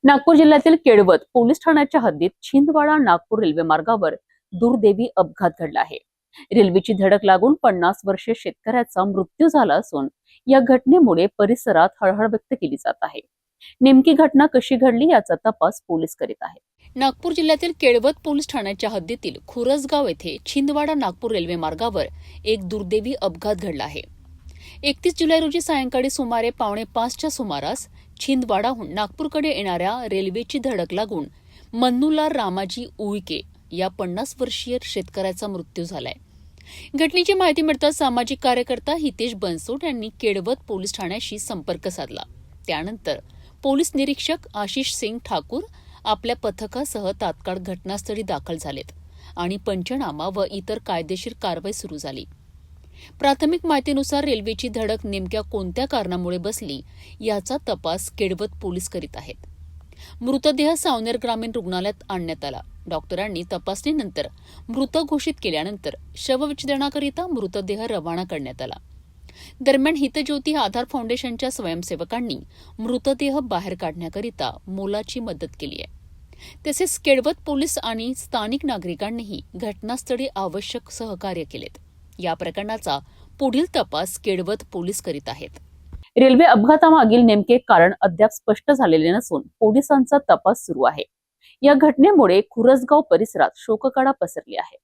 नागपूर जिल्ह्यातील केळवत पोलीस ठाण्याच्या हद्दीत छिंदवाडा नागपूर रेल्वे मार्गावर दुर्दैवी अपघात घडला आहे। रेल्वेची धडक लागून 50 वर्षीय शेतकऱ्याचा मृत्यू झाला असून या घटनेमुळे परिसरात हळहळ व्यक्त केली जात आहे। नेमकी घटना कशी घडली याचा तपास पोलीस करीत आहेत। नागपूर जिल्ह्यातील केळवत पोलीस ठाण्याच्या हद्दीतील खुरसगाव येथे छिंदवाडा नागपूर रेल्वे मार्गावर एक दुर्दैवी अपघात घडला आहे। 31 जुलै रोजी सायंकाळी सुमारे 4:45च्या सुमारास छिंदवाडाहून नागपूरकडे येणाऱ्या रेल्वेची धडक लागून मन्नूलाल रामाजी उईके या 50 वर्षीय शेतकऱ्याचा मृत्यू झालाय। घटनेची माहिती मिळताच सामाजिक कार्यकर्ता हितेश बनसोड यांनी केळवत पोलीस ठाण्याशी संपर्क साधला। त्यानंतर पोलीस निरीक्षक आशिष सिंग ठाकूर आपल्या पथकासह तात्काळ घटनास्थळी दाखल झालेत आणि पंचनामा व इतर कायदेशीर कारवाई सुरू झाली। प्राथमिक माहितीनुसार रेल्वेची धडक नेमक्या कोणत्या कारणामुळे बसली याचा तपास केळवत पोलीस करीत आहेत। मृतदेह सावनेर ग्रामीण रुग्णालयात आणण्यात आला। डॉक्टरांनी तपासणीनंतर मृत घोषित केल्यानंतर शवविच्छेदनाकरिता मृतदेह रवाना करण्यात आला। दरम्यान हितज्योती आधार फाउंडेशनच्या स्वयंसेवकांनी मृतदेह बाहेर काढण्याकरिता मोलाची मदत केली आहे। तसेच केळवत पोलीस आणि स्थानिक नागरिकांनीही घटनास्थळी आवश्यक सहकार्य केलेत। या प्रकरणाचा पुढील तपास केळवत पोलीस करीत आहेत। रेल्वे अपघातामागील नेमके कारण अद्याप स्पष्ट झालेले नसून पोलिसांचा तपास सुरू आहे। या घटनेमुळे खुरसगाव परिसरात शोककळा पसरली आहे।